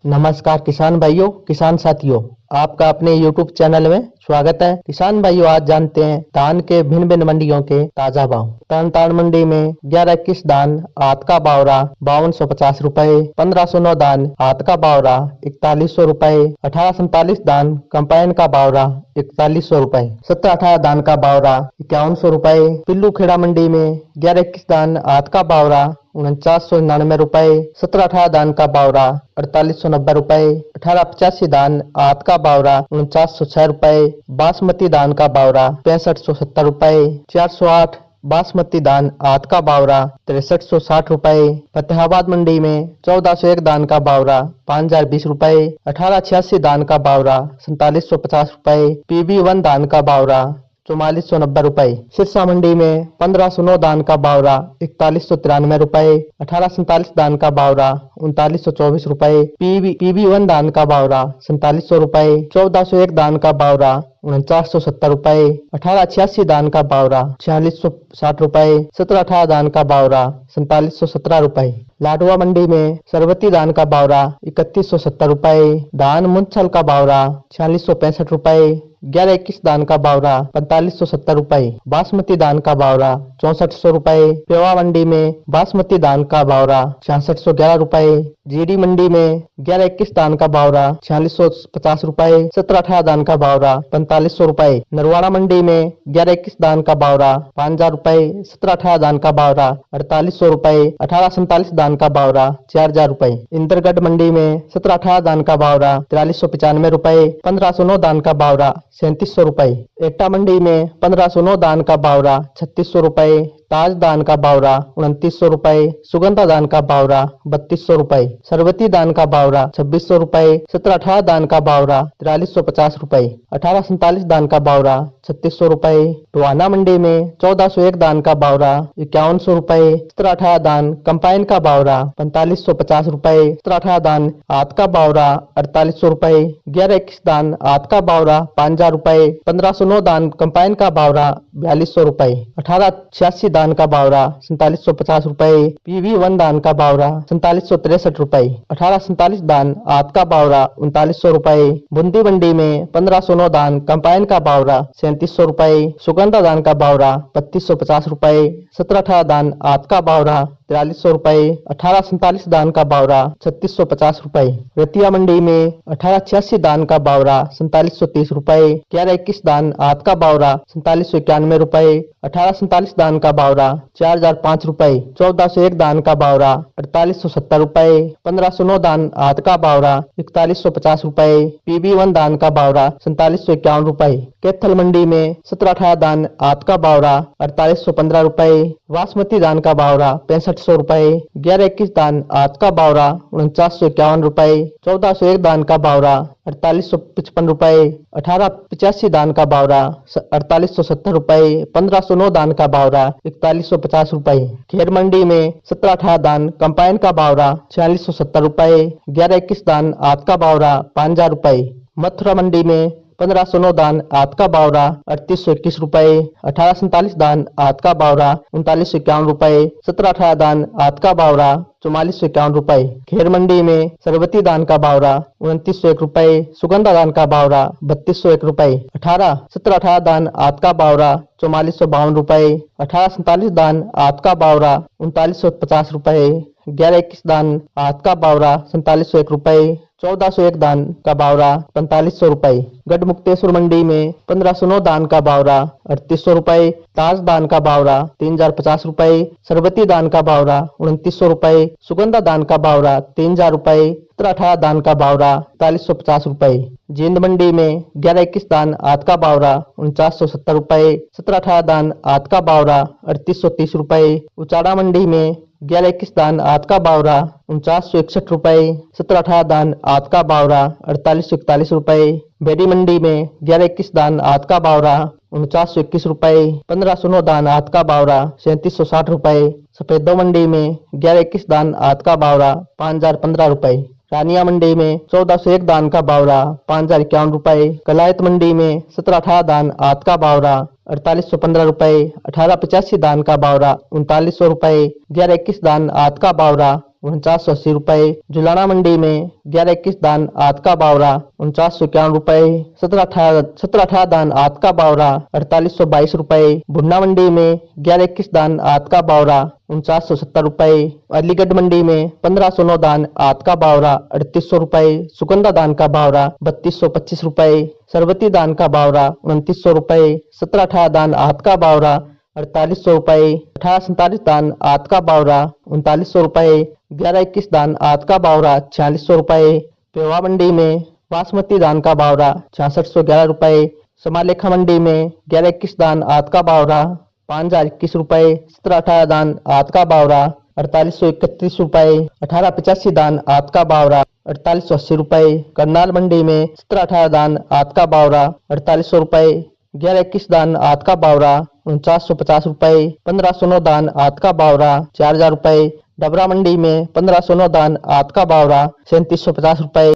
नमस्कार किसान भाइयों, किसान साथियों, आपका अपने YouTube चैनल में स्वागत है। किसान भाइयों, आज जानते हैं धान के भिन्न भिन्न मंडियों के ताजा भाव। तरण मंडी में 11-21 धान आत का भाव रहा 5250 रुपए, 1509 धान आत का भाव रहा 4100 रुपए, 1847 धान कंपाइन का भाव रहा 4100 रुपए, 17-18 धान का भाव रहा 5100 रुपए। पिल्लू खेड़ा मंडी में 11-21 धान आत का भाव रहा 4999 रुपए, 17-18 धान का भाव रहा 4890 रुपए, 1885 धान आत का भाव रहा 4906 रुपए, बासमती धान का भाव रहा 6570 रुपए, 408 बासमती धान आत का भाव रहा 6360 रुपए। फतेहाबाद मंडी में 1401 धान का भाव रहा 5020 रुपए, 1886 धान का भाव रहा 4750 रुपए, PB1 धान का भाव रहा 4490 रुपए। सिरसा मंडी में 1509 धान का भाव रहा 4193 रुपए, 1847 धान का भाव रहा 3924 रुपए, PB1 धान का भाव रहा 4700 रुपए, 1401 धान का भाव रहा 4970 रुपए, 1886 धान का भाव रहा 4660 रुपए, 17-18 धान का भाव रहा 4717 रुपए। लाडवा मंडी में सरबती धान का भाव रहा 3170 रुपए, धान मुंछल का भाव रहा 4665 रुपए, 11-21 धान का भाव रहा 4570 रुपए, बासमती धान का भाव रहा 6400 रुपए। पेवा मंडी में बासमती धान का भाव रहा 6611 रुपए, जीडी मंडी में 11-21 धान का भाव रहा 4650 रुपए, 17-18 धान का भाव रहा 4500 रुपए। नरवाड़ा मंडी में 11-21 धान का भाव रहा 5000 रुपए, 17-18 धान का भाव रहा 4800 रुपए, 1847 धान का भाव रहा 4000 रुपए। इंदरगढ़ मंडी में 17-18 धान का भाव रहा 4395 रुपए, 1509 धान का भाव रहा 3700 रुपए। एटा मंडी में 1509 धान का भाव रहा 3600 रुपए, ताज धान का भाव रहा 2900 रुपए, सुगंधा धान का भाव रहा 3200 रुपए, सरबती धान का भाव रहा 2600 रुपए, 17-18 धान का भाव रहा 4350 रुपए, 1847 धान का भाव रहा 3600 रुपए। टोहाना मंडी में 1401 धान का भाव रहा 5100 रुपए, 17-18 धान कंपाइन का भाव रहा 4550 रुपए, 17-18 धान आत का भाव रहा 4800 रुपए, 11-21 धान आत का भाव रहा 5000 रुपए, 1509 धान कंपाइन का भाव रहा 4200 रुपए, 1886 धान का भाव रहा 4750 रुपए, PB1 धान का भाव रहा 4763 रुपए, 1847 धान आत का भाव रहा 3900 रुपए। बूंदी मंडी में 1509 धान कंपाइन का भाव रहा 3700 रुपए, सुगंधा धान का भाव रहा 3250 रुपए, 17-18 धान आत का भाव रहा 4300 रुपए, 1847 धान का भाव रहा 3650 रुपए। रतिया मंडी में 1886 धान का भाव रहा 4730 रुपए, 11-21 धान आत का भाव रहा 4791 रुपए, 1847 धान का भाव रहा 4005 रुपए, 1401 धान का भाव रहा 4870 रुपए, 1509 धान आत का भाव रहा 4150 रुपए, PB1 धान का भाव रहा 4751 रुपए। कैथल मंडी में 17-18 धान आत का भाव रहा 4815 रुपए, बासमती धान का भाव रहा 6500 रुपए, 11-21 धान आत का भाव रहा 4951 रुपए, 1401 धान का भाव रहा 4855 रुपए, 1885 धान का भाव रहा 4870 रुपए, 1509 धान का भाव रहा 4150 रुपए। खेर मंडी में 17-18 धान कंपाइन का भाव रहा 4670 रुपए, 11-21 धान आत का भाव रहा 5000 रुपए। मथुरा मंडी में 1509 धान आत का भाव रहा 3821 रुपए, 1847 धान आत का भाव रहा 3951 रुपए, 17-18 धान आत का भाव रहा 4451 रुपए। खेर मंडी में सरबती धान का भाव रहा 2901 रुपए, सुगंधा धान का भाव रहा 3201 रुपए, 17-18 धान आत का भाव रहा 4452 रुपए, 1847 धान आत का भाव रहा 3950 रुपए, 11-21 धान आत का भाव रहा 4701 रुपए, 1401 धान का भाव रहा 4500 रुपए। गढ़मुक्तेश्वर मंडी में 1509 धान का भाव रहा 3800 रुपए, ताज धान का भाव रहा 3050 रुपए, सरबती धान का भाव रहा 2900 रुपए, सुगंधा धान का भाव रहा 3000 रुपए, 17-18 धान का भाव रहा 4350 रुपए। जींद मंडी में 11-21 धान आत का भाव रहा 4970 रुपए, 17-18 धान आत का भाव रहा 3830 रुपए। उचाड़ा मंडी में 11-21 धान आत का भाव रहा 4961 रुपए, 17-18 धान आत का भाव रहा 4841 रुपए। बेडी मंडी में 11-21 धान आत का भाव रहा 4921 रुपए, 1509 धान आत का भाव रहा 3760 रुपए। सफेदो मंडी में 11-21 धान आत का भाव रहा 5015 रुपए। रानिया मंडी में 1401 धान का भाव रहा 5051 रुपए। कलायत मंडी में 17-18 धान आत का भाव रहा 4815 रुपए। 1885 धान का भाव रहा 3900 रुपए। 11-21 धान आत का भाव रहा 4980 रुपए। जुलाना मंडी में 11-21 दान आध का बावरा 4951 रुपए। 17-18 दान आध का बावरा 4822 रुपए। भुन्ना मंडी में 11-21 दान आध का बावरा 4970 रुपए। अलीगढ़ मंडी में 1509 दान आध का बावरा 3800 रुपए। सुगंधा दान का बावरा 3225 रुपए। सरबती दान का बावरा 2900 रुपए। 17-18 दान आध का बावरा 4800 रुपए। 18-47 दान आध का बावरा 3900 रुपए। 11-21 दान आध का बावरा 4600 रुपए। पेवा मंडी में बासमती दान का बावरा 6611 रुपए। समालेखा मंडी में 11-21 दान आध का बावरा 5021 रुपए। 17-18 दान आध का बावरा 4831 रुपए। 18-85 दान आध का बावरा 4880 रुपए। करनाल मंडी में 17-18 दान आध का बावरा 4800 रुपए। 11-21 दान आध का बावरा 4950 रुपए। 1509 दान आध का बावरा 4000 रुपए। डबरा मंडी में 1509 दान आध का बावरा 3750 रुपए।